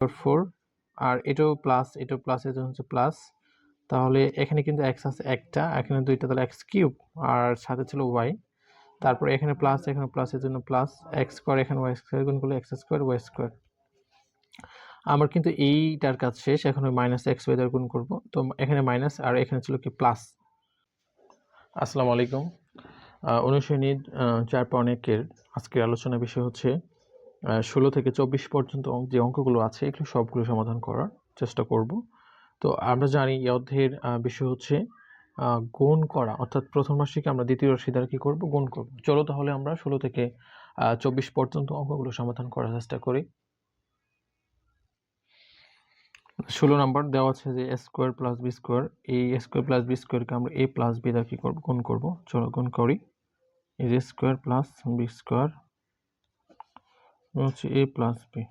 4 আর এটাও প্লাস এর জন্য হচ্ছে প্লাস, তাহলে এখানে কিন্তু x আছে একটা, এখানে দুইটা, তাহলে x কিউব আর সাথে ছিল y, তারপর এখানে প্লাস এখানে প্লাসের জন্য প্লাস x স্কয়ার, এখানে y স্কয়ার গুণ করলে x স্কয়ার y স্কয়ার। আমার কিন্তু এইটার কাজ শেষ, এখন ওই মাইনাস এক্স ওয়াই দ্বারা গুণ করবো, তো এখানে মাইনাস আর এখানে ছিল কি প্লাস। আসসালামু আলাইকুম। অনুশীলনী 4.1-এর আজকের আলোচনার বিষয় হচ্ছে 16 থেকে 24 পর্যন্ত যে অঙ্কগুলো আছে এগুলো সবগুলো সমাধান করার চেষ্টা করব। তো আমরা জানি এই অধ্যায়ের বিষয় হচ্ছে গুণ করা, অর্থাৎ প্রথম রাশিকে আমরা দ্বিতীয় রাশি দ্বারা কি করব, গুণ করব। চলো তাহলে আমরা 16 থেকে 24 পর্যন্ত অঙ্কগুলো সমাধান করার চেষ্টা করি। 16 নাম্বার দেওয়া আছে যে এ স্কোয়ার প্লাস বি স্কোয়ার, এই এ স্কোয়ার প্লাস বি স্কোয়ারকে আমরা এ প্লাস বি দ্বারা কি করব, গুণ করব। চলো গুণ করি। এই যে স্কোয়ার প্লাস বি স্কোয়ার হচ্ছে এ প্লাস বি।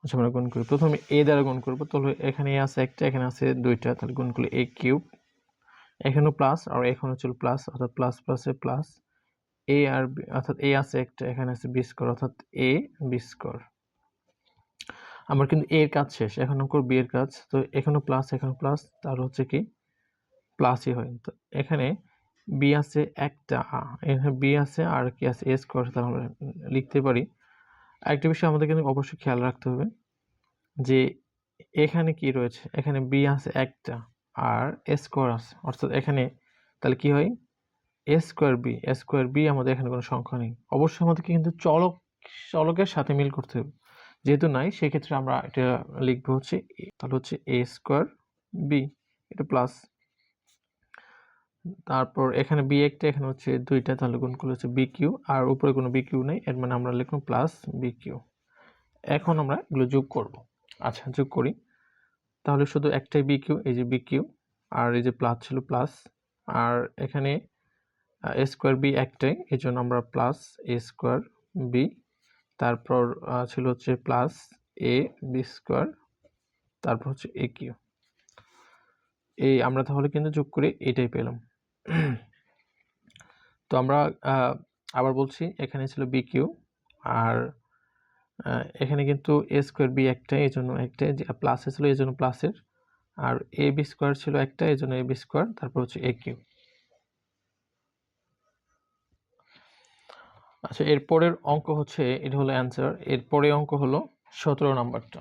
আচ্ছা আমরা গুণ করি, প্রথমে এ দ্বারা গুণ করব, তাহলে এখানে এ আছে একটা, এখানে আছে দুইটা, তাহলে গুণ করলে এ কিউব, এখানেও প্লাস আর এখানে ছিল প্লাস, অর্থাৎ প্লাস প্লাসে প্লাস, এ আর বি, অর্থাৎ এ আছে একটা, এখানে আছে বি স্কোয়ার, অর্থাৎ এ বি স্কোয়ার। আমার কিন্তু এর কাজ শেষ, এখন করব বি এর কাজ। তো এখানেও প্লাস এখানেও প্লাস, তাহলে হচ্ছে কি প্লাসই হয়। তো এখানে বি আছে একটা, এখানে বি আছে আর কি আছে এ স্কোয়ার, তাহলে আমরা লিখতে পারি। আরেকটা বিষয় আমাদের কিন্তু অবশ্যই খেয়াল রাখতে হবে যে এখানে কি রয়েছে, এখানে বি আছে একটা আর এ স্কোয়ার আছে, অর্থাৎ এখানে তাহলে কি হয় এ স্কোয়ার বি, আমাদের এখানে কোনো সংখ্যা নেই। অবশ্যই আমাদেরকে কিন্তু চলকের সাথে মিল করতে হবে, যেহেতু নাই সেক্ষেত্রে আমরা এটা লিখবো হচ্ছে তাহলে হচ্ছে এ স্কোয়ার বি, এটা প্লাস, তারপর এখানে বি একটা, এখানে হচ্ছে দুইটা, তাহলে গুণ করলে হচ্ছে বি কিউ, আর উপরে কোনো বি কিউ নেই, এর মানে আমরা লিখলাম প্লাস বি কিউ। এখন আমরা এগুলো যোগ করব। আচ্ছা যোগ করি, তাহলে শুধু একটাই বি কিউ, এই যে বি কিউ, আর এই যে প্লাস ছিল প্লাস, আর এখানে এ স্কোয়ার বি একটাই, এই জন্য আমরা প্লাস এ স্কোয়ার বি, তারপর ছিল হচ্ছে প্লাস এ বি স্কোয়ার, তারপর হচ্ছে এ কিউ। এই আমরা তাহলে কিন্তু যোগ করে এটাই পেলাম। তো আমরা আবার বলছি, এখানে ছিল বি কিউ, আর এখানে কিন্তু এ স্কোয়ার বি একটা, এই জন্য একটা প্লাসে ছিল এই জন্য প্লাসের, আর এ বি স্কোয়ার ছিল একটা, এই জন্য এ বি স্কোয়ার, তারপর হচ্ছে এ কিউ। আচ্ছা এরপরের অঙ্ক হচ্ছে, এটা হলো অ্যান্সার। এরপরে অঙ্ক হলো 17 নাম্বারটা।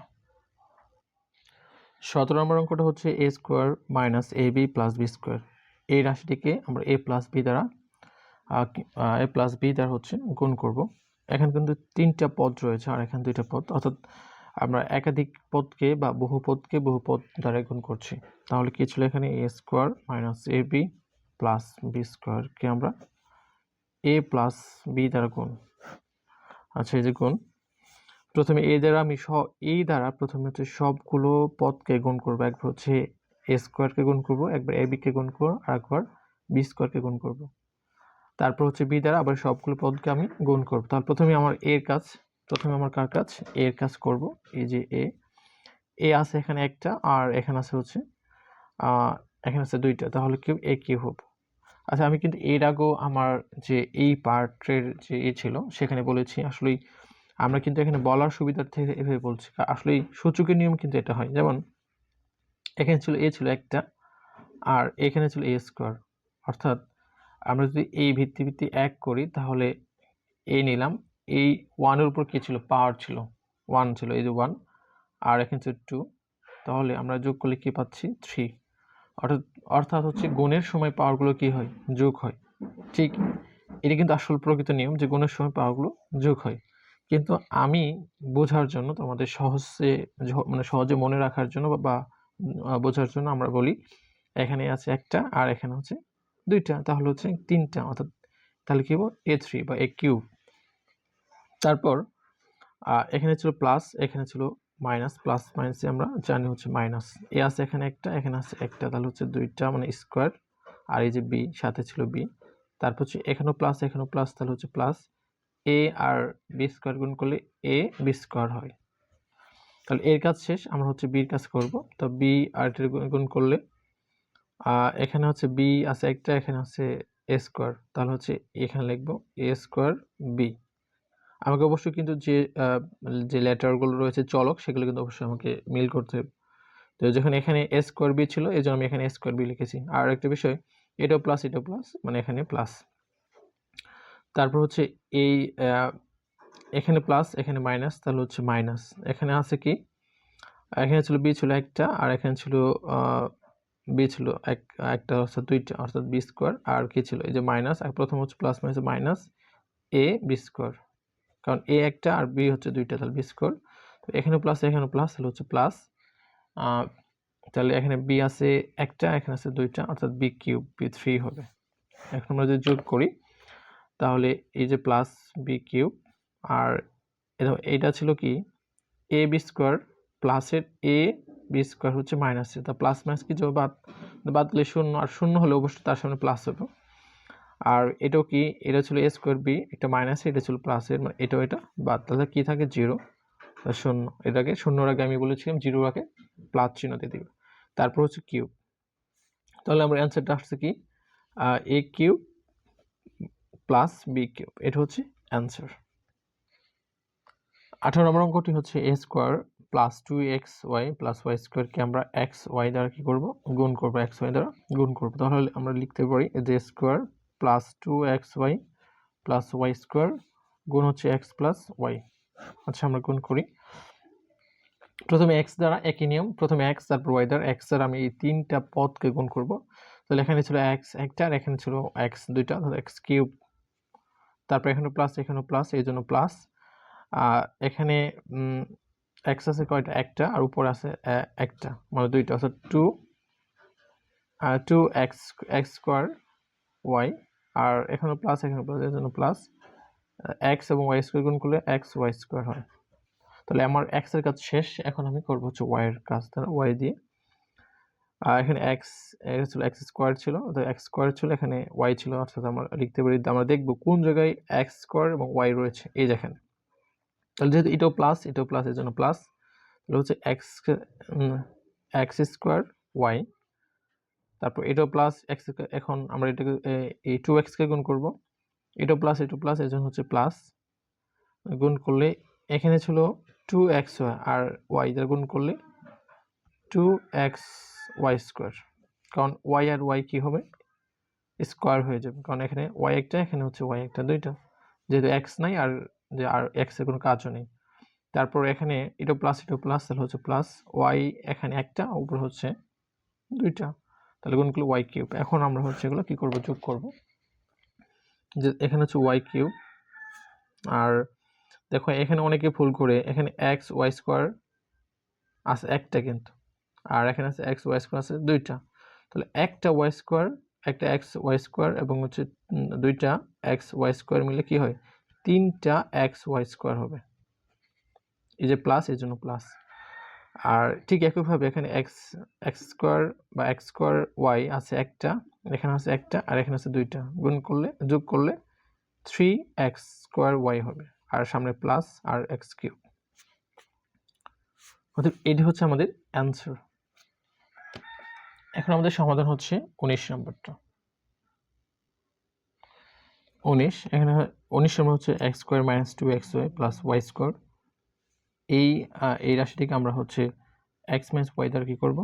17 নম্বর অঙ্কটা হচ্ছে a square minus A b plus b square, এই রাশিটিকে আমরা এ প্লাস বি দ্বারা হচ্ছে গুণ করব। এখানে কিন্তু তিনটা পদ রয়েছে আর এখানে দুইটা পদ, অর্থাৎ আমরা একাধিক পদকে বা বহুপদকে বহুপদ দ্বারা গুণ করছি। তাহলে কি ছিল এখানে এ স্কোয়ার মাইনাস এ বি প্লাস বি স্কোয়ারকে আমরা এ প্লাস বি দ্বারা গুণ। আচ্ছা এই যে গুণ, প্রথমে এই দ্বারা প্রথমে হচ্ছে সবগুলো পদকে গুণ করবো। একবার হচ্ছে এ স্কোয়ারকে গুণ করবো, একবার এ বিকে গুণ করবো, আর একবার বি স্কোয়ারকে গুণ করবো। তারপর হচ্ছে বি দ্বারা আবার সবগুলো পদকে আমি গুণ করবো। তাহলে প্রথমে আমার কার কাজ, এর কাজ করব। এই যে এ আছে এখানে একটা, আর এখানে আছে হচ্ছে এখানে আছে দুইটা, তাহলে কিউব এ কিউব হবে। আচ্ছা আমি কিন্তু এর আগেও আমার যে এই পার্টের যে ছিল সেখানে বলেছি, আসলেই আমরা কিন্তু এখানে বলার সুবিধার্থে এভাবে বলছি, আসলে সূচকের নিয়ম কিন্তু এটা হয়। যেমন এখানে ছিল এ ছিল একটা, আর এখানে ছিল এ স্কোয়ার, অর্থাৎ আমরা যদি এই ভিত্তি এক করি তাহলে এ নিলাম, এই ওয়ানের উপর কি ছিল, পাওয়ার ছিল, ওয়ান ছিল, এই যে ওয়ান, আর এখানে ছিল টু, তাহলে আমরা যোগ করলে কি পাচ্ছি, থ্রি। অর্থাৎ হচ্ছে গুণের সময় পাওয়ারগুলো কি হয়, যোগ হয়। ঠিক এটা কিন্তু আসল প্রকৃত নিয়ম যে গুণের সময় পাওয়ারগুলো যোগ হয়। কিন্তু আমি বোঝার জন্য, তোমাদের সহজে মনে রাখার জন্য বা বোঝার জন্য আমরা বলি এখানে আছে একটা আর এখানে হচ্ছে দুইটা, তাহলে হচ্ছে তিনটা, অর্থাৎ তাহলে কি হবে এ থ্রি বা এ কিউব। তারপর এখানে ছিল প্লাস, এখানে ছিল মাইনাস, প্লাস মাইনাসে আমরা জানি হচ্ছে মাইনাস, এ আছে এখানে একটা, এখানে আছে একটা, তাহলে হচ্ছে দুইটা মানে স্কোয়ার, আর এই যে বি সাথে ছিল বি, তারপর হচ্ছে এখানেও প্লাস, তাহলে হচ্ছে প্লাস এ আর বি স্কোয়ার গুণ করলে এ বি স্কোয়ার হয়। তাহলে এর কাজ শেষ, আমরা হচ্ছে বির কাজ করব। তো বি আর গুণ করলে এখানে হচ্ছে বি আছে একটা, এখানে আছে এ স্কোয়ার, তাহলে হচ্ছে এখানে লিখবো এ স্কোয়ার বি। আমাকে অবশ্যই কিন্তু যে লেটারগুলো রয়েছে চলক সেগুলো কিন্তু অবশ্যই আমাকে মিল করতে হবে। তো যখন এখানে a স্কোয়ার বি ছিল এই জন্য আমি এখানে a স্কোয়ার বি লিখেছি। আর একটা বিষয়, এটাও প্লাস মানে এখানে প্লাস। তারপর হচ্ছে এই এখানে প্লাস এখানে মাইনাস, তাহলে হচ্ছে মাইনাস। এখানে আছে কি, এখানে ছিল বি ছিল একটা, আর এখানে ছিল বি ছিল একটা অর্থাৎ দুইটা, অর্থাৎ বি স্কোয়ার। আর কি ছিল, এই যে মাইনাস, আর প্রথম হচ্ছে plus minus minus A B square, কারণ এ একটা আর বি হচ্ছে দুইটা, তাহলে বি স্কোয়ার। তো এখানে প্লাস এখানে প্লাস, তাহলে হচ্ছে প্লাস। তাহলে এখানে বি আছে একটা, এখানে আছে দুইটা, অর্থাৎ বি কিউব, বি থ্রি হবে। এখন আমরা যদি যোগ করি তাহলে এই যে প্লাস বি কিউব, আর এইটা ছিল কি এ বি স্কোয়ার, প্লাসের এ বি স্কোয়ার হচ্ছে মাইনাস এ, তা প্লাস মাইনাস কি যাবে বাদ দিলে শূন্য, আর শূন্য হলে অবশ্যই তার সামনে প্লাস হবে। আর এটাও কি, এটা ছিল এ স্কোয়ার বি, একটা মাইনাস, এটা ছিল প্লাসের, মানে এটাও এটা বাদ, তাহলে কি থাকে জিরো, শূন্য। এটাকে শূন্যর আগে আমি বলেছিলাম জিরোর আগে প্লাস চিহ্ন দিয়ে দিবে। তারপর হচ্ছে কিউব, তাহলে আমার অ্যান্সারটা আসছে কি a cube plus b cube, এটা হচ্ছে অ্যান্সার। 18 নম্বর অঙ্কটি হচ্ছে a square plus 2xy plus y স্কোয়ারকে আমরা এক্স ওয়াই দ্বারা কি করব, গুণ করব, এক্স ওয়াই দ্বারা গুণ করব। তাহলে আমরা লিখতে পারি যে square plus 2xy plus y square গুণ হচ্ছে এক্স প্লাস ওয়াই। আচ্ছা, আমরা গুণ করি। প্রথমে এক্স দ্বারা, একই নিয়ম, প্রথমে এক্স তারপর ওয়াই দ্বারা। এক্স দ্বারা আমি এই তিনটা পদকে গুণ করব। তাহলে এখানে ছিল এক্স একটা, আর এখানে ছিল এক্স দুইটা, তাহলে এক্স কিউব। তারপর এখানে প্লাস, এই জন্য প্লাস। এখানে এক্স আছে কয়টা, একটা, আর উপর আছে একটা, মানে দুইটা, অর্থাৎ টু এক্স স্কোয়ার ওয়াই। আর এখানে প্লাস এর জন্য প্লাস। এক্স এবং ওয়াই স্কোয়ার গুণ করলে এক্স ওয়াই স্কোয়ার হয়। তাহলে আমার এক্স এর কাজ শেষ, এখন আমি করবো হচ্ছে ওয়াই এর কাজ, তাহলে ওয়াই দিয়ে। এখানে এক্স ছিল, এক্স স্কোয়ার ছিল, এক্স স্কোয়ার ছিল, এখানে ওয়াই ছিল, অর্থাৎ আমরা লিখতে পারি, আমরা দেখবো কোন জায়গায় এক্স স্কোয়ার এবং ওয়াই রয়েছে, এই দেখেন। তাহলে যেহেতু এটাও প্লাস, এর জন্য প্লাস, তাহলে হচ্ছে এক্স স্কোয়ার ওয়াই। তারপর এটাও প্লাস এক্স, এখন আমরা এটাকে এই 2x কে গুণ করব, এটাও প্লাস এর জন্য হচ্ছে প্লাস। গুণ করলে এখানে ছিল 2xy, আর ওয়াই দ্বারা গুণ করলে 2xy স্কোয়ার, কারণ ওয়াই আর ওয়াই কি হবে, স্কোয়ার হয়ে যাবে, কারণ এখানে ওয়াই একটা, এখানে হচ্ছে ওয়াই একটা, দুইটা, যেহেতু এক্স নাই, আর এক্স এর কোনো কাজও নেই। তারপর এখানে এটাও প্লাস, তাহলে হচ্ছে প্লাস ওয়াই, এখানে একটা, উপর হচ্ছে দুইটা, তাহলে গুণ করলে ওয়াই কিউব। এখন আমরা হচ্ছে এগুলো কি করব, যোগ করব, যে এখানে হচ্ছে ওয়াই কিউব। আর দেখো এখানে অনেকে ভুল করে, এখানে এক্স ওয়াই স্কোয়ার আছে একটা কিন্তু, আর এখানে আছে এক্স ওয়াই স্কোয়ার আছে দুইটা, তাহলে একটা ওয়াই স্কোয়ার, একটা এক্স ওয়াই স্কোয়ার এবং হচ্ছে দুইটা এক্স ওয়াই স্কোয়ার মিলে কি হয়, তিনটা এক্স ওয়াই স্কোয়ার হবে। এই যে প্লাস, এই জন্য প্লাস। আর ঠিক একইভাবে এখানে এক্স স্কোয়ার বা এক্স স্কোয়ার ওয়াই আছে একটা, এখানে আছে একটা, আর এখানে আছে দুইটা, যোগ করলে 3x স্কোয়ার ওয়াই হবে, আর সামনে প্লাস আর এক্স কিউব। অর্থাৎ এটি হচ্ছে আমাদের অ্যান্সার। এখন আমাদের সমাধান হচ্ছে 19 নম্বরটা। 19, এখানে 19 নম্বর হচ্ছে x square minus 2xy plus y square. এই রাশিটিকে আমরা হচ্ছে এক্স মাইনাস ওয়াই দ্বারা কি করব,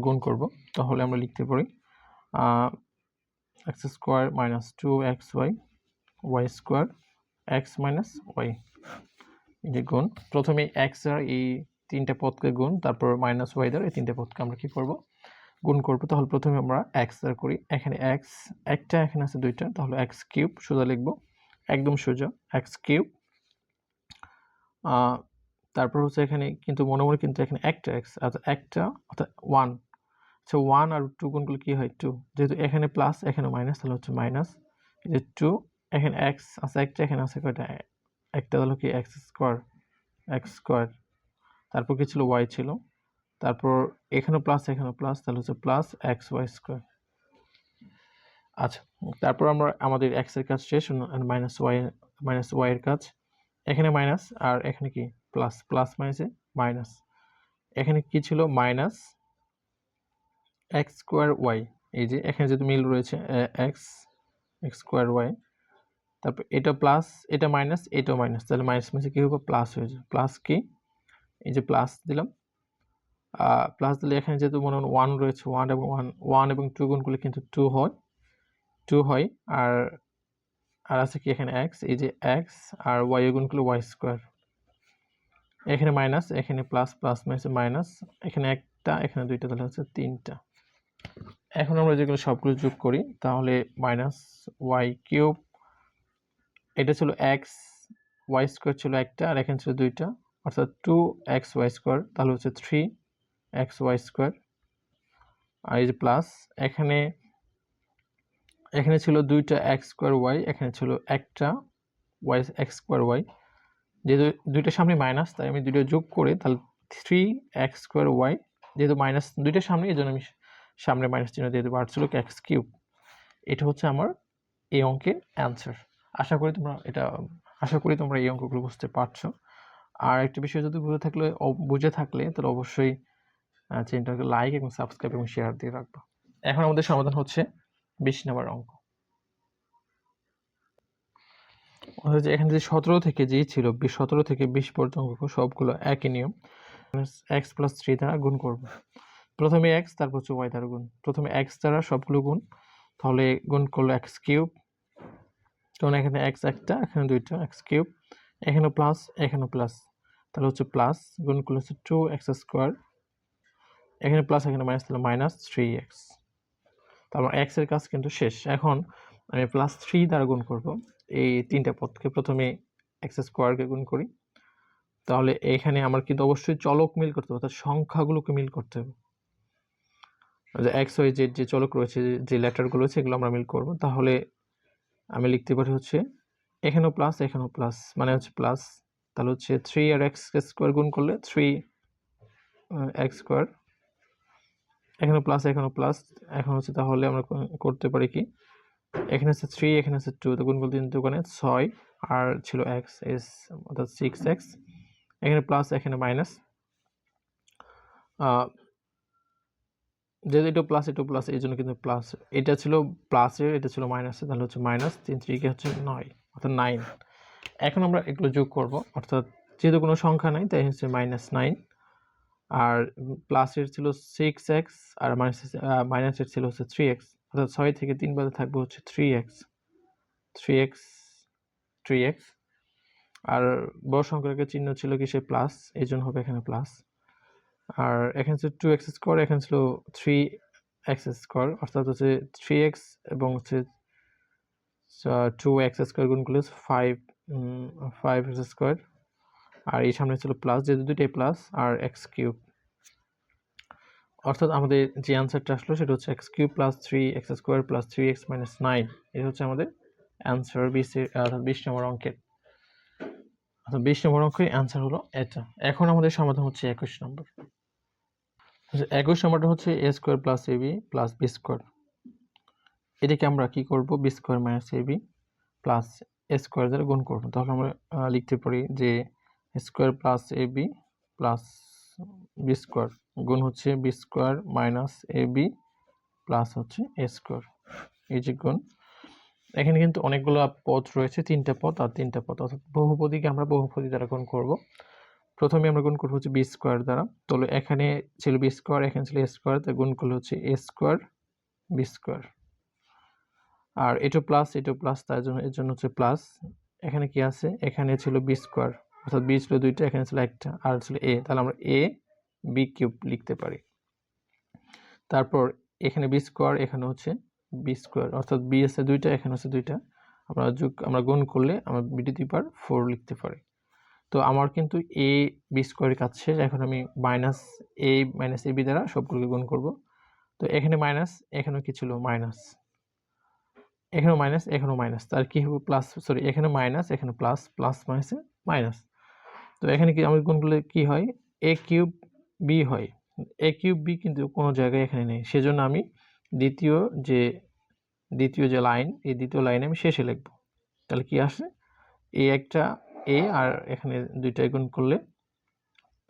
গুণ করব। তাহলে আমরা লিখতে পারি x square minus 2xy y square x minus y, এই যে গুণ। প্রথমে এক্স আর এই তিনটা পদকে গুণ, তারপর মাইনাস ওয়াই দ্বারা এই তিনটা পদকে আমরা কি করব, গুণ করব। তাহলে প্রথমে আমরা এক্স দ্বারা করি, এখানে এক্স একটা, এখানে আছে দুইটা, তাহলে এক্স কিউব, সোজা লিখবো, একদম সোজা, এক্স কিউব। তারপর হচ্ছে এখানে কিন্তু মনে কিন্তু এখানে একটা এক্স, একটা অর্থাৎ ওয়ান, আচ্ছা ওয়ান আর টু গুণ করলে কি হয়, টু, যেহেতু এখানে প্লাস এখানে মাইনাস, তাহলে হচ্ছে মাইনাস, এই যে টু, এখানে এক্স আছে একটা, এখানে আছে কয়টা একটা, তাহলে কি এক্স স্কোয়ার। তারপর কি ছিল, ওয়াই ছিল, তারপর এখানে প্লাস তাহলে হচ্ছে প্লাস এক্স ওয়াই স্কোয়ার। আচ্ছা, তারপর আমরা আমাদের এক্স এর কাজ শেষ, মাইনাস ওয়াই এর কাজ, এখানে মাইনাস আর এখানে কি প্লাস মাইনাসে মাইনাস, এখানে কি ছিল মাইনাস এক্স স্কোয়ার ওয়াই, এই যে এখানে যেহেতু মিল রয়েছে এক্স স্কোয়ার ওয়াই, তারপর এটা প্লাস, এটা মাইনাস, এটাও মাইনাস, তাহলে মাইনাস মাইনাসে কি হবে? প্লাস হয়ে যাবে। প্লাস কি? এই যে প্লাস দিলাম, প্লাস দিলে এখানে যেহেতু মনে হয় 1 রয়েছে, 1 এবং 2 গুণ করলে কিন্তু 2 হয়। আর আছে কি এখানে x, এই যে x, আর y গুণ করলে y স্কয়ার। এখানে মাইনাস, এখানে প্লাস, প্লাস মাইনাসে মাইনাস, এখানে একটা, এখানে দুইটা, তাহলে হচ্ছে 3টা। এখন আমরা যেগুলো সবগুলো যোগ করি তাহলে মাইনাস y কিউব, এটা ছিল x, y স্কয়ার ছিল একটা, আর এখানে ছিল দুইটা, অর্থাৎ 2xy স্কয়ার, তাহলে হচ্ছে 3xy স্কয়ার। আর এই যে প্লাস, এখানে ছিল দুইটা x স্কয়ার y, এখানে ছিল একটা y x স্কয়ার y। যেহেতু দুইটার সামনে মাইনাস, তাই আমি দুইটা যোগ করে তাহলে 3x স্কয়ার y, যেহেতু মাইনাস দুইটার সামনে, এই জন্য আমি সামনে মাইনাস চিহ্ন দিয়ে দেবো, আর ছিল x কিউব। এটা হচ্ছে আমার এই অঙ্কের অ্যান্সার। আশা করি তোমরা এই অঙ্কগুলো বুঝতে পারছো। আর একটা বিষয় যদি বুঝে থাকলে তাহলে অবশ্যই চ্যানেলটাকে লাইক এবং সাবস্ক্রাইব এবং শেয়ার দিয়ে রাখবো। এখন আমাদের সমাধান হচ্ছে 20 নম্বর অঙ্ক। এখানে যে 17 থেকে যেই ছিল 17 থেকে 20 পর্যন্ত সবগুলো একই নিয়ম, x প্লাস 3 দ্বারা গুণ করব। প্রথমে x, তারপর হচ্ছে y দ্বারা গুণ। প্রথমে x দ্বারা সবগুলো গুণ, তাহলে গুণ করলে x কিউব, কারণ এখানে x একটা, এখানে দুইটা, x কিউব, এখানে প্লাস, এখানে প্লাস, তাহলে হচ্ছে প্লাস, গুণ করলে হচ্ছে 2x স্কোয়ার, এখানে প্লাস, এখানে মাইনাস, তাহলে মাইনাস 3x। তারপর x এর কাজ কিন্তু শেষ। এখন আমি প্লাস 3 দ্বারা গুণ করব এই তিনটা পদকে। প্রথমে x স্কোয়ারকে গুণ করি, তাহলে এখানে আমার কিন্তু অবশ্যই চলক মিল করতে হবে, অর্থাৎ সংখ্যাগুলোকে মিল করতে হবে। x y z যে চলক রয়েছে, যে লেটারগুলো রয়েছে, এগুলো আমরা মিল করব। তাহলে আমি লিখতে পারি হচ্ছে এখানেও প্লাস, এখানেও প্লাস, মানে হচ্ছে প্লাস, তাহলে হচ্ছে 3 আর x স্কোয়ার গুণ করলে 3x স্কোয়ার, এখানে প্লাস, এখানেও প্লাস। এখন হচ্ছে তাহলে আমরা করতে পারি কি, এখানে হচ্ছে 3, এখানে হচ্ছে 2, তো গুণ করলে 3 দোকানে 6, আর ছিল x অর্থাৎ 6x, এখানে প্লাস, এখানে মাইনাস, যেহেতু এটা প্লাস, এই জন্য কিন্তু প্লাস, এটা ছিল প্লাসের, এটা ছিল মাইনাসের, তাহলে হচ্ছে মাইনাস 3 3 হচ্ছে 9, অর্থাৎ 9। এখন আমরা এগুলো যোগ করব, অর্থাৎ যেহেতু কোনো সংখ্যা নাই তাই হচ্ছে -9, আর প্লাসের ছিল 6x, আর মাইনাসের ছিল হচ্ছে 3x, অর্থাৎ 6 থেকে 3 বাদে থাকবে হচ্ছে 3x। আর বড় সংখ্যার চিহ্ন ছিল কি, সে প্লাস, এই জন্য হবে এখানে প্লাস। আর এখানে ছিল 2x স্কোয়ার, এখানে ছিল 3x স্কোয়ার, অর্থাৎ হচ্ছে 3x এবং হচ্ছে 2x স্কোয়ার গুণ করলে 5x স্কোয়ার, আর এই সামনে ছিল প্লাস, যেহেতু দুইটাই প্লাস, আর x কিউব। অর্থাৎ আমাদের যে অ্যান্সারটা আসলো সেটা হচ্ছে x cube plus 3x square plus 3x minus 9। এটা হচ্ছে আমাদের অ্যান্সার 20 নম্বর অঙ্কের। অর্থাৎ 20 নম্বর অঙ্কের অ্যান্সার হলো এটা। এখন আমাদের সমাধান হচ্ছে 21 নম্বর। 21 নম্বরটা হচ্ছে a square plus ab plus b square. এটাকে আমরা কি করব, b square minus ab plus a square দ্বারা গুণ করব। তাহলে আমরা লিখতে পারি যে square plus ab plus b square গুণ হচ্ছে b square minus ab plus হচ্ছে a স্কোয়ার, এই যে গুণ। এখানে কিন্তু অনেকগুলো পদ রয়েছে, 3টা পদ আর 3টা পদ, অর্থাৎ বহুপদীকে আমরা বহুপদী দ্বারা গুণ করব। প্রথমে আমরা গুণ করব হচ্ছে বি স্কোয়ার দ্বারা, তাহলে এখানে ছিল বি স্কোয়ার, এখানে ছিল এ স্কোয়ার, তাই গুণ করলে হচ্ছে এ স্কোয়ার বি স্কোয়ার। আর এটা প্লাস, তার জন্য এর জন্য হচ্ছে প্লাস। এখানে কি আছে, এখানে ছিল বি স্কোয়ার, অর্থাৎ বি ছিল দুইটা, এখানে ছিল একটা, আর ছিল এ, তাহলে আমরা এ বি কিউব লিখতে পারি। তারপর এখানে বি স্কোয়ার, এখানে হচ্ছে বি স্কোয়ার, অর্থাৎ বি আছে দুইটা, এখানে হচ্ছে দুইটা, আমরা গুণ করলে আমরা বি টু দি পাওয়ার 4 লিখতে পারি। তো আমার কিন্তু এ বি স্কোয়ারের কাজ শেষ। এখন আমি minus A minus A B দ্বারা সবগুলোকে গুণ করব। তো এখানে মাইনাস, এখানেও কি ছিল মাইনাস, এখানেও মাইনাস, এখানেও মাইনাস, তার কি হবে প্লাস, সরি এখানে মাইনাস, এখানে প্লাস, প্লাস মাইনাসে মাইনাস। তো এখানে কি আমি গুণ করলে কি হয়, এ কিউব বি হয়। এ কিউব বি কিন্তু কোনো জায়গায় এখানে নেই, সেজন্য আমি দ্বিতীয় যে লাইন, এই দ্বিতীয় লাইনে আমি শেষে লিখব। তাহলে কি আসে, এ একটা এ, আর এখানে দুইটাই গুণ করলে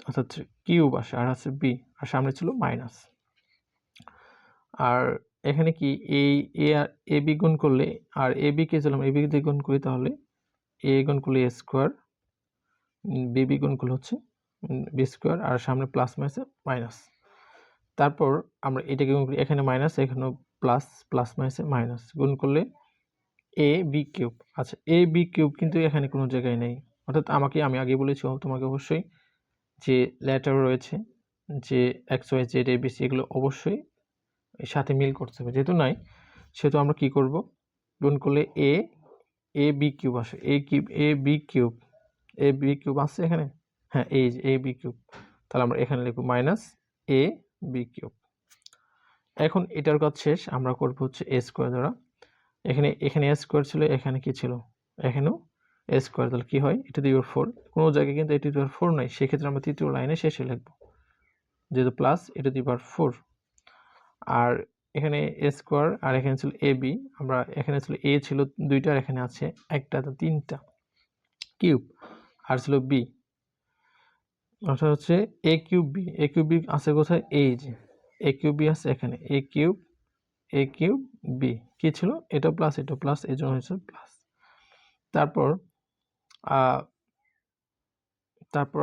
অর্থাৎ কিউব আসে, আর আছে বি, আর সামনে ছিল মাইনাস। আর এখানে কি এ আর এ বি গুণ করলে, আর এ বি কে যদি এ বি দিয়ে গুণ করি তাহলে এ গুণ করলে এ স্কোয়ার, বি বি গুণ করলে হচ্ছে বি স্কোয়ার, আর সামনে প্লাস মাইনাসে মাইনাস। তারপর আমরা এটাকে গুণ করি, এখানে মাইনাস, এখানেও প্লাস, প্লাস মাইনাসে মাইনাস, গুণ করলে এ বি কিউব। আচ্ছা, এ বি কিউব কিন্তু এখানে কোনো জায়গায় নেই, অর্থাৎ আমি আগে বলেছি তোমাকে অবশ্যই যে লেটার রয়েছে, যে x Y Z A B C, এগুলো অবশ্যই এর সাথে মিল করতে হবে। যেহেতু নাই, সেহেতু আমরা কি করব, গুণ করলে এ বি কিউব আসে, এ বি কিউব আছে এখানে, হ্যাঁ এই যে এ বি কিউব, তাহলে আমরা এখানে লিখব মাইনাস এ বি কিউব। এখন এটার কাজ শেষ, আমরা করব হচ্ছে এ স্কোয়ার দ্বারা। এখানে এ স্কোয়ার ছিল, এখানে কি ছিল, এখানেও এ স্কোয়ার, তাহলে কি হয়, এটা দিয়ে 4, কোনো জায়গায় কিন্তু এটা দিয়ে 4 নাই, সেক্ষেত্রে আমরা তৃতীয় লাইনে শেষে লিখব, যেহেতু প্লাস এটা দিয়ে 4। আর এখানে এ স্কোয়ার, আর এখানে ছিল এ বি, আমরা এখানে ছিল এ ছিল 2টা, আর এখানে আছে একটা, তো 3টা কিউব, আর ছিল বি, অর্থাৎ হচ্ছে এ কিউব বি আছে কোথায়, এই যে এ কিউব বি আছে এখানে, এ কিউব বি কি ছিল, এটা প্লাস, এই জন্য হচ্ছে প্লাস। তারপর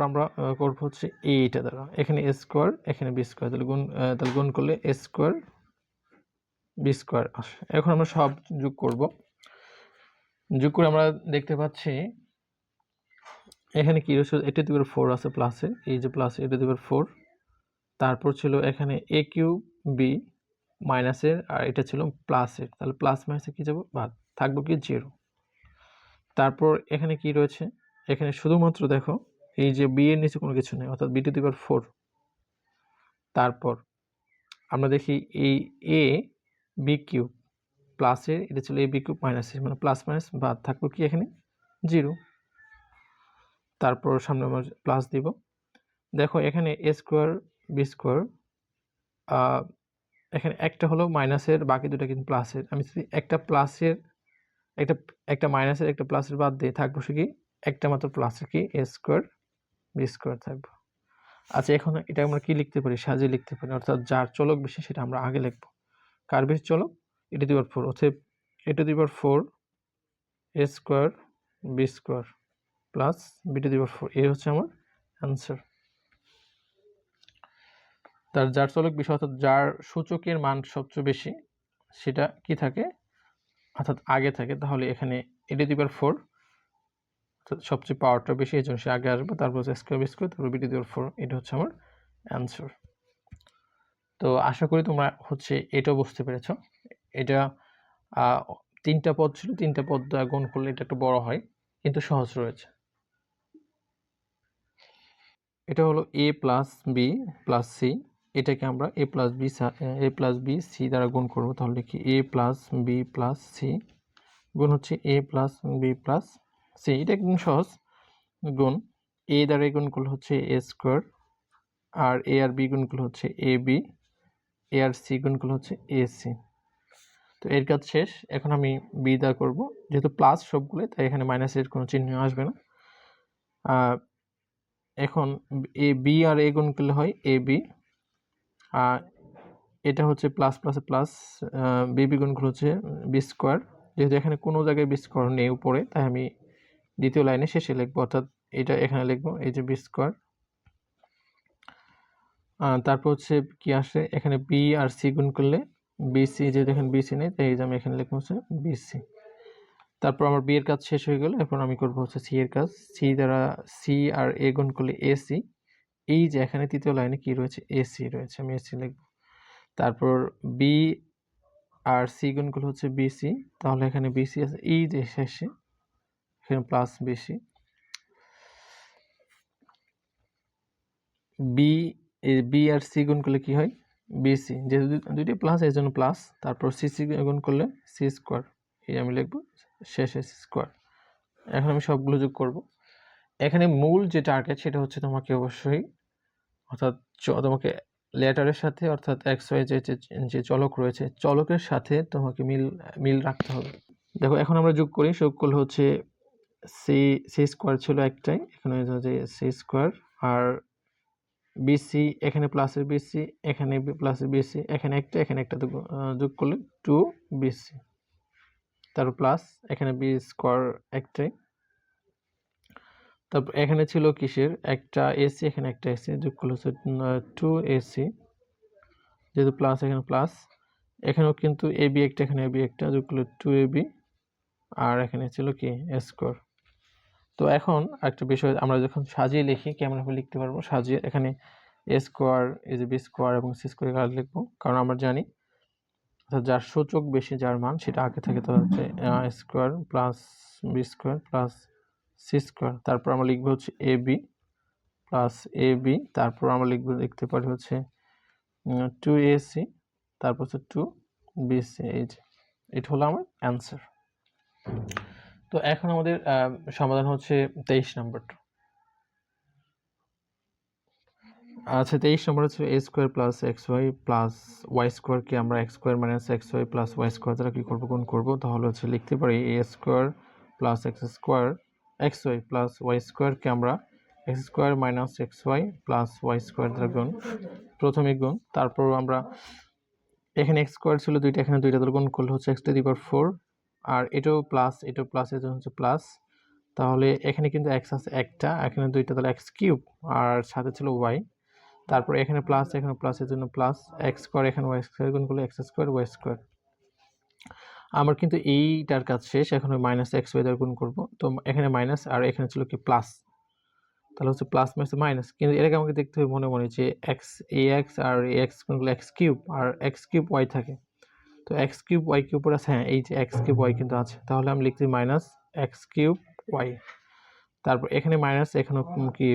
আমরা করব হচ্ছে এইটা দ্বারা, এখানে এ স্কোয়ার, এখানে বি স্কোয়ার, তাহলে গুণ করলে এ স্কোয়ার বি স্কোয়ার আসে। এখন আমরা সব যোগ করব, যোগ করে আমরা দেখতে পাচ্ছি এখানে কি রয়েছে, এটা দিকে 4 আছে প্লাসে, এই যে প্লাস, এটা দিকে 4, তারপর ছিল এখানে এ কিউব বি মাইনাসের, আর এটা ছিল প্লাসের, তাহলে প্লাস মাইনাসে কি যাব, বাদ, থাকবো কি 0। তারপর এখানে কি রয়েছে, এখানে শুধুমাত্র দেখো এই যে বি এর নিচে কোনো কিছু নেই, অর্থাৎ বি টু দি পাওয়ার 4। তারপর আমরা দেখি এই এ বি কিউব প্লাসের, এটা ছিল এ বি কিউব মাইনাসের, মানে প্লাস মাইনাস বাদ, থাকবো কি এখানে 0। তারপর সামনে আমরা প্লাস দিব, দেখো এখানে এ স্কোয়ার বি স্কোয়ার, এখানে একটা হলো মাইনাসের, বাকি দুটো কিন্তু প্লাসের। আমি যদি একটা প্লাসের, একটা মাইনাসের, একটা প্লাসের বাদ দিয়ে, থাকবো সে কি একটা মাত্র প্লাসের, কি এ স্কোয়ার বি স্কোয়ার থাকবো। আচ্ছা, এখন এটা আমরা কি লিখতে পারি, সাজিয়ে লিখতে পারি, অর্থাৎ যার চলক বেশি সেটা আমরা আগে লিখবো। কার বেশি চলক, এ টু দি পাওয়ার 4, অতএব a to the power 4 a square b square plus b to the power 4, এই হচ্ছে আমার অ্যান্সার। যার চলক বেশি, অর্থাৎ যার সূচকের মান সবচেয়ে বেশি, সেটা কি থাকে, অর্থাৎ আগে থাকে, তাহলে এখানে এ টু দি পাওয়ার 4 সবচেয়ে পাওয়ারটা বেশি, এই জন্য সে আগে আসবে, তারপর স্কোয়ার বি স্কোয়ার, তারপর বি টু দি পাওয়ার 4, এটা হচ্ছে আমার অ্যান্সার। তো আশা করি তোমরা হচ্ছে এটাও বুঝতে পেরেছো। এটা 3টা পদ ছিল, 3টা পদ গুণ করলে এটা একটু বড় হয়, কিন্তু সহজ রয়েছে। এটা হলো এ প্লাস বি প্লাস সি, এটাকে আমরা এ প্লাস বি সি দ্বারা গুণ করব, তাহলে কি এ প্লাস বি প্লাস সি গুণ হচ্ছে এ প্লাস বি প্লাস সি, এটা একদম সহজ গুণ। এ দ্বারা গুণ করলে হচ্ছে a square, R A R B গুণ করলে হচ্ছে a B, A R C গুণ করলে হচ্ছে এ সি। তো এর কাজ শেষ। এখন আমি বি দ্বারা করবো, যেহেতু প্লাস সবগুলো, তাই এখানে মাইনাসের কোনো চিহ্ন আসবে না। এখন এ বি আর এ গুণ করলে হয় এ বি, এটা হচ্ছে প্লাস প্লাসে প্লাস, বি বি গুণ করলে হচ্ছে বি স্কোয়ার, যেহেতু এখানে কোনো জায়গায় বি স্কোয়ার নেই উপরে, তাই আমি দ্বিতীয় লাইনে শেষে লিখবো, অর্থাৎ এটা এখানে লিখবো, এই যে বি স্কোয়ার। তারপর হচ্ছে কি আসে, এখানে বি আর সি গুণ করলে বিসি, যেহেতু এখানে বিসি নেই, তাই এই যে আমি এখানে লিখবো হচ্ছে বিসি। তারপর আমার বি এর কাজ শেষ হয়ে গেল, এখন আমি করবো হচ্ছে সি এর কাজ। সি দ্বারা সি আর এ গুণ করলে এসি, এই যে এখানে তৃতীয় লাইনে কি রয়েছে, এসি রয়েছে, আমি এসি লিখবো। তারপর বি আর সি গুণ করলে হচ্ছে বিসি, তাহলে এখানে বিসি আছে, এই যে শেষে এখানে প্লাস বিসি। বি আর সি গুণ করলে কি হয়, বিসি, যেহেতু দুইটি প্লাস এই জন্য প্লাস, তারপর সি গুণ করলে সি স্কোয়ার, এই আমি লিখবো শেষে সি স্কোয়ার। এখন আমি সবগুলো যোগ করব। এখানে মূল যে টার্গেট সেটা হচ্ছে তোমাকে অবশ্যই, অর্থাৎ তোমাকে লেটারের সাথে, অর্থাৎ এক্স ওয়াই যে চলক রয়েছে, চলকের সাথে তোমাকে মিল রাখতে হবে। দেখো এখন আমরা যোগ করি, যোগ করলে হচ্ছে সি স্কোয়ার ছিল একটাই, এখানে যে সি স্কোয়ার, আর বিসি, এখানে প্লাসের বিসি, এখানে প্লাসের বিসি, এখানে একটা যোগ করলে 2 বিসি, তারপর প্লাস এখানে বি স্কোয়ার একটাই, তারপর এখানে ছিল কিসের একটা এসি, এখানে একটা এসি, যোগ করলে হচ্ছে 2 এসি, যেহেতু প্লাস এখানে প্লাস, এখানেও কিন্তু এবি একটা, এখানে এবি একটা, যোগ করলে 2 এবি, আর এখানে ছিল কি এ স্কোয়ার। তো এখন একটা বিষয়, আমরা যখন সাজিয়ে লিখি কেমন ভাবে লিখতে পারবো, সাজিয়ে এখানে এ স্কোয়ার এই যে বি স্কোয়ার এবং সি স্কোয়ার কাজ লিখবো, কারণ আমরা জানি যার সূচক বেশি, যার মান সেটা আগে থাকে, তো হচ্ছে a square plus b square plus c square, তারপর আমরা লিখবো হচ্ছে a b plus a b, তারপর আমরা লিখতে পারি হচ্ছে 2 এসি, তারপর হচ্ছে 2 বিসি। এই যে এটা হলো আমার অ্যান্সার। তো এখন আমাদের সমাধান হচ্ছে 23 নম্বরটা। আচ্ছা, 23 নম্বর হচ্ছে a square plus x y plus y স্কোয়ারকে আমরা x square minus x y plus y square দ্বারা কী করবো, গুণ করবো। তাহলে হচ্ছে লিখতে পারি a square plus x square x y plus y স্কোয়ারকে আমরা x square minus x y plus y square দ্বারা গুণ, প্রথমে গুণ, তারপর আমরা এখানে এক্স স্কোয়ার ছিল দুইটা, এখানে দুইটা দ্বারা গুণ করলে হচ্ছে এক্স টু দি পাওয়ার 4, আর এটাও প্লাস এর জন্য হচ্ছে প্লাস, তাহলে এখানে কিন্তু এক্স আছে একটা, এখানে দুইটা, তাহলে এক্স কিউব, আর সাথে ছিল ওয়াই, তারপর এখানে প্লাস, এখানে প্লাসের জন্য প্লাস, এক্স স্কোয়ার, এখানে ওয়াই স্কোয়ার গুণ করলে এক্স স্কোয়ার ওয়াই স্কোয়ার। আমার কিন্তু এইটার কাজ শেষ, এখন ওই মাইনাস এক্স ওয়াই দ্বারা গুণ করবো, তো এখানে মাইনাস আর এখানে ছিল কি প্লাস, তাহলে হচ্ছে প্লাস মাইনাস মাইনাস, কিন্তু এটাকে আমাকে দেখতে হবে মনে মনে যে এক্স এ এক্স আর এক্স গুণ করলে এক্স কিউব, আর এক্স কিউব ওয়াই থাকে, তো এক্স কিউব ওয়াই কিউব আছে, হ্যাঁ এই যে এক্স কিউব ওয়াই কিন্তু আছে, তাহলে আমি লিখছি মাইনাস এক্স কিউব ওয়াই, তারপর এখানে মাইনাস, এখানে কি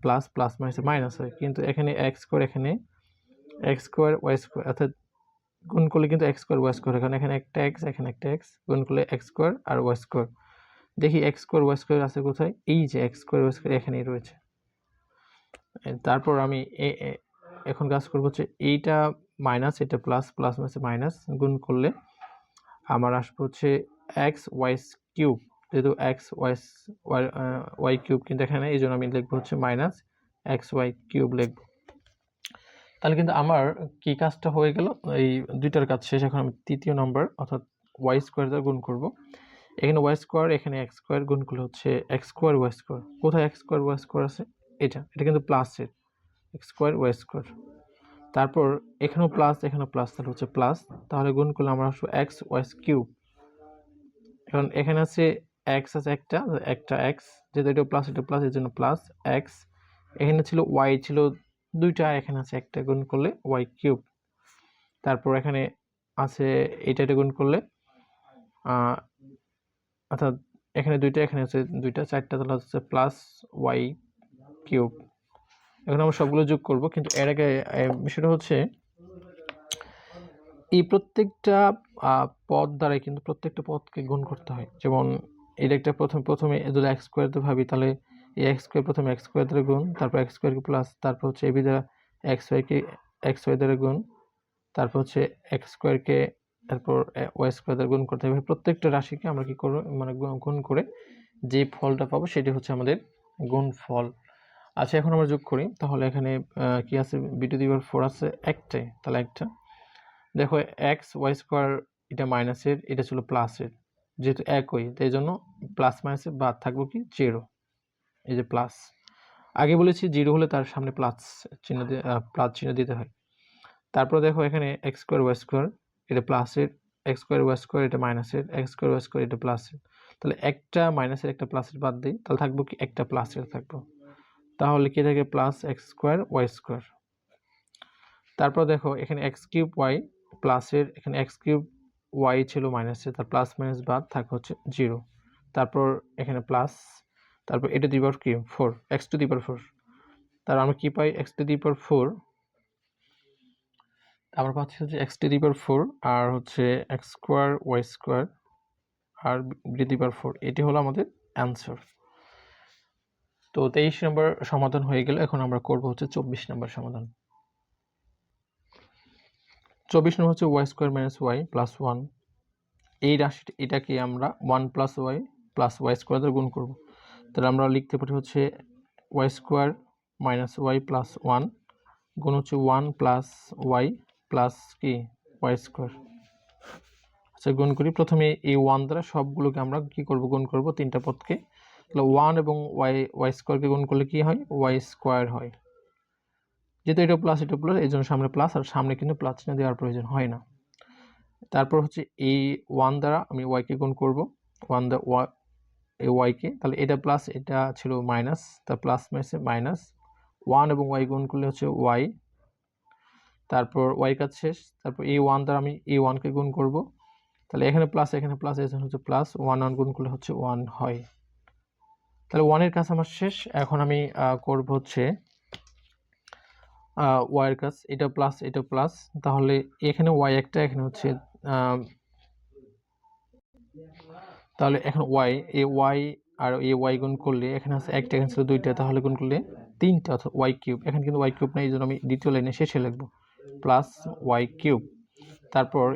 প্লাস, প্লাস মাইনাস মাইনাস হয়, কিন্তু এখানে এক্স স্কোয়ার, এখানে এক্স স্কোয়ার ওয়াই স্কোয়ার, অর্থাৎ গুণ করলে কিন্তু এক্স স্কোয়ার ওয়াই স্কোয়ার, কারণ এখানে একটা এক্স, এখানে একটা এক্স, গুণ করলে এক্স স্কোয়ার আর ওয়াই স্কোয়ার। দেখি এক্স স্কোয়ার ওয়াই স্কোয়ার আছে কোথায়, এই যে এক্স স্কোয়ার ওয়াই স্কোয়ার এখানেই রয়েছে। তারপর আমি এখন কাজ করবো হচ্ছে এইটা মাইনাস, এটা প্লাস, প্লাস মাইনাস মাইনাস, গুণ করলে আমার আসবে হচ্ছে এক্স ওয়াই কিউব, যেহেতু এক্স ওয়াই কিউব কিন্তু এখানে, এই জন্য আমি লিখবো হচ্ছে মাইনাস এক্স ওয়াই কিউব লিখবো। তাহলে কিন্তু আমার কি কাজটা হয়ে গেল, এই দুইটার কাজ শেষ। এখন আমি তৃতীয় নম্বর অর্থাৎ ওয়াই স্কোয়ার দ্বারা গুণ করব। এখানে ওয়াই স্কোয়ার, এখানে এক্স স্কোয়ার, গুণ করলে হচ্ছে এক্স স্কোয়ার ওয়াই স্কোয়ার। কোথায় এক্স স্কোয়ার ওয়াই স্কোয়ার আছে, এটা কিন্তু প্লাসের, এক্স স্কোয়ার ওয়াই স্কোয়ার, তারপর এখানেও প্লাস, এখানেও প্লাস, তাহলে হচ্ছে প্লাস, তাহলে গুণ করলে আমরা আসবো এক্স ওয়াই কিউব। এখন এখানে আছে এক্স আছে একটা এক্স, যেহেতু এটা প্লাস এর জন্য প্লাস এক্স, এখানে ছিল ওয়াই ছিল দুইটা, এখানে আছে একটা, গুণ করলে ওয়াই কিউব, তারপর এখানে আছে এটা গুণ করলে অর্থাৎ এখানে দুইটা, এখানে আছে দুইটা, চারটা, তাহলে হচ্ছে প্লাস ওয়াই কিউব। এখন আমরা সবগুলো যোগ করব, কিন্তু এর আগে বিষয়টা হচ্ছে এই প্রত্যেকটা পদ দ্বারাই কিন্তু প্রত্যেকটা পদকে গুণ করতে হয়। যেমন এটা একটা প্রথমে যদি এক্স স্কোয়ার দিয়ে ভাবি, তাহলে এই এক্স স্কোয়ার প্রথমে এক্স স্কোয়ার দ্বারা গুণ, তারপর এক্স স্কোয়ারকে প্লাস, তারপর হচ্ছে এবি দ্বারা এক্স ওয়াই দ্বারা গুণ, তারপর হচ্ছে এক্স স্কোয়ারকে তারপর ওয়াই স্কোয়ার দ্বারা গুণ করতে হবে। প্রত্যেকটা রাশিকে আমরা কি করব, মানে গুণ করে যে ফলটা পাবো সেটি হচ্ছে আমাদের গুণফল। আচ্ছা, এখন আমরা যোগ করি, তাহলে এখানে কি আছে, বি টু দি পাওয়ার 4 আছে একটাই, তাহলে একটা, দেখো এক্স ওয়াই স্কোয়ার এটা মাইনাসের, এটা ছিল প্লাসের, যেহেতু একই তাই জন্য প্লাস মাইনাসে বাদ থাকবো কি জিরো, এই যে প্লাস, আগে বলেছি জিরো হলে তার সামনে প্লাস চিহ্ন দিতে হয়। তারপর দেখো এখানে এক্স স্কোয়ার ওয়াই স্কোয়ার, এটা প্লাসের, এক্স স্কোয়ার ওয়াই স্কোয়ার এটা মাইনাসের, এক্স স্কোয়ার ওয়াই স্কোয়ার এটা প্লাসের, তাহলে একটা মাইনাসের একটা প্লাসের বাদ দিই, তাহলে থাকবো কি একটা প্লাসের থাকবো, তাহলে কি থাকে plus x square y square. তারপর দেখো এখানে এক্স কিউব ওয়াই প্লাসের, এখানে এক্স কিউব ওয়াই ছিল মাইনাসের, তার প্লাস মাইনাস বাদ থাকে হচ্ছে জিরো, তারপর এখানে প্লাস, তারপর এটা দি পাওয়ার কি 4, এক্স টু দি পাওয়ার 4, তার আমরা কি পাই এক্স টু দি পাওয়ার 4, আমরা পাচ্ছি হচ্ছে এক্স টু দি পাওয়ার 4 আর হচ্ছে এক্স স্কোয়ার ওয়াই স্কোয়ার আর বি টু দি পাওয়ার 4, এটি হলো আমাদের অ্যান্সার। তো 23 নম্বর সমাধান হয়ে গেল। এখন আমরা করব হচ্ছে 24 নম্বর সমাধান। 24 নম্বর হচ্ছে y square minus y plus 1, এই রাশিটা এটাকে আমরা 1 প্লাস ওয়াই স্কোয়ার দ্বারা গুণ করব। তাহলে আমরা লিখতে পারি হচ্ছে y square minus y plus 1 গুণ হচ্ছে 1 প্লাস ওয়াই প্লাস কি ওয়াই স্কোয়ার। আচ্ছা গুণ করি, প্রথমে এই 1 দ্বারা সবগুলোকে আমরা কি করব, গুণ করব তিনটা পদকে। তাহলে 1 এবং ওয়াই স্কোয়ারকে গুণ করলে কি হয়, ওয়াই স্কোয়ার হয়। যেহেতু এটা প্লাস এই জন্য সামনে প্লাস, আর সামনে কিন্তু প্লাস চিহ্ন দেওয়ার প্রয়োজন হয় না। তারপর হচ্ছে এই 1 দ্বারা আমি ওয়াইকে গুণ করব, 1 দ্বারা এই ওয়াইকে, তাহলে এটা প্লাস এটা ছিল মাইনাস, তা প্লাস মাইনাসে মাইনাস 1 এবং ওয়াই গুণ করলে হচ্ছে ওয়াই। তারপর ওয়াই কাজ শেষ, তারপর এই 1 দ্বারা আমি এই 1কে গুণ করব, তাহলে এখানে প্লাস এই জন্য হচ্ছে প্লাস 1 গুণ করলে হচ্ছে 1 হয়। তাহলে 1 এর কাজ আমার শেষ। এখন আমি করব হচ্ছে ওয়াই এর কাজ, এটা প্লাস, তাহলে এখানে ওয়াই একটা, এখানে হচ্ছে তাহলে এখন ওয়াই আর এই ওয়াই গুণ করলে এখানে আছে একটা, এখানে ছিল দুইটা, তাহলে গুণ করলে তিনটা, অর্থাৎ ওয়াই কিউব। এখানে কিন্তু ওয়াই কিউব নাই, এই জন্য আমি দ্বিতীয় লাইনে শেষে লিখবো প্লাস ওয়াই কিউব। তারপর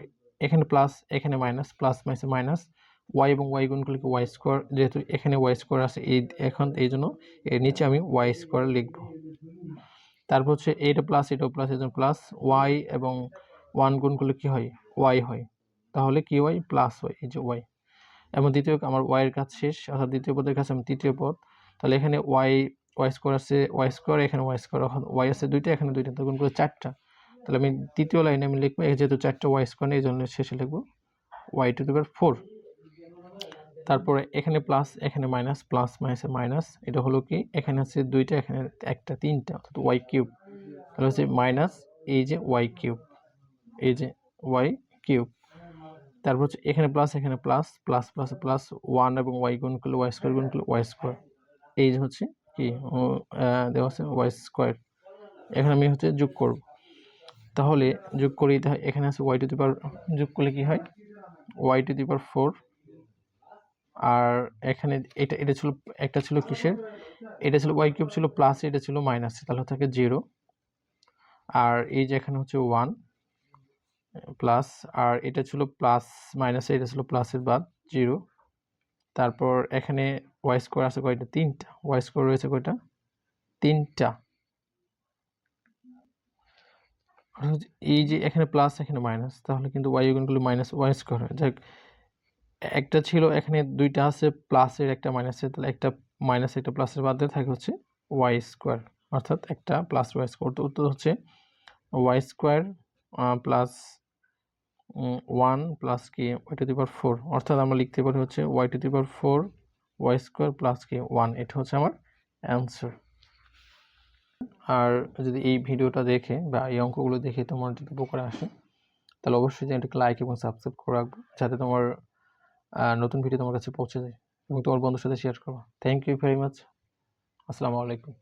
এখানে প্লাস এখানে minus, plus minus minus, y এবং ওয়াই গুণ করলে ওয়াই স্কোয়ার, যেহেতু এখানে ওয়াই স্কোয়ার আছে এখন এই জন্য এর নিচে আমি ওয়াই স্কোয়ার লিখবো। তারপর হচ্ছে এটাও প্লাস এই জন্য প্লাস ওয়াই এবং 1 গুণ করলে কি হয়, ওয়াই হয়। তাহলে কি ওয়াই প্লাস ওয়াই, এই যে ওয়াই। এবং দ্বিতীয় আমার ওয়াই এর কাজ শেষ, অর্থাৎ দ্বিতীয় পদের কাছে আমি তৃতীয় পদ। তাহলে এখানে ওয়াই স্কোয়ার আছে, ওয়াই স্কোয়ার, এখানে ওয়াই স্কোয়ার, ওয়াই আছে দুইটা, এখানে দুইটা, তখন করে 4টা। তাহলে আমি তৃতীয় লাইনে আমি লিখবো, যেহেতু 4টা ওয়াই স্কোয়ার এই জন্য শেষে লিখবো ওয়াই টু দি পাওয়ার 4। তারপরে এখানে প্লাস এখানে মাইনাস, প্লাস মাইনাসে মাইনাস, এটা হলো কি, এখানে আছে দুইটা, এখানে একটা, তিনটা, অর্থাৎ ওয়াই কিউব। তাহলে হচ্ছে মাইনাস এই যে ওয়াই কিউব, এই যে ওয়াই কিউব। তারপর হচ্ছে এখানে প্লাস প্লাস প্লাস প্লাস 1 এবং ওয়াই গুণ করলে ওয়াই স্কোয়ার, গুণ করলে ওয়াই স্কোয়ার, এই যে হচ্ছে কি দেওয়া আছে ওয়াই স্কোয়ার। এখানে আমি হচ্ছে যোগ করব, তাহলে যোগ করি, এখানে আছে ওয়াই টু দি পাওয়ার, যোগ করলে কি হয় ওয়াই টু দি পাওয়ার 4। আর এখানে এটা ছিল, একটা ছিল কিসের, এটা ছিল ওয়াই কিউব ছিল প্লাস, এটা ছিল মাইনাস, তাহলে থাকে 0। আর এই যে এখানে হচ্ছে 1 প্লাস, আর এটা ছিল প্লাস মাইনাস, এটা ছিল প্লাসের বাদ 0। তারপর এখানে ওয়াই স্কোয়ার আছে কয়টা, 3টা, ওয়াই স্কোয়ার রয়েছে কয়টা, 3টা। এই যে এখানে প্লাস এখানে মাইনাস, তাহলে কিন্তু ওয়াই গুণ করলে মাইনাস ওয়াই স্কোয়ার হয়। যাক, একটা ছিল এখানে দুইটা আছে, প্লাসের একটা মাইনাসের, তাহলে একটা মাইনাস একটা প্লাসের বাদ দিয়ে থাকে হচ্ছে ওয়াই স্কোয়ার, অর্থাৎ একটা প্লাস ওয়াই স্কোয়ার। তো উত্তর হচ্ছে ওয়াই স্কোয়ার প্লাস 1 প্লাস কি ওয়াই টু দি পাওয়ার 4, অর্থাৎ আমরা লিখতে পারি হচ্ছে y to the power 4 y square plus কি 1, এটা হচ্ছে আমার অ্যান্সার। আর যদি এই ভিডিওটা দেখে বা এই অঙ্কগুলো দেখে তোমার যদি উপকারে আসে, তাহলে অবশ্যই চ্যানেলটিকে লাইক এবং সাবস্ক্রাইব করে রাখবো, যাতে তোমার নতুন ভিডিও তোমার কাছে পৌঁছে যায় এবং তোমার বন্ধুর সাথে শেয়ার করো। Thank you very much. আসসালামু আলাইকুম।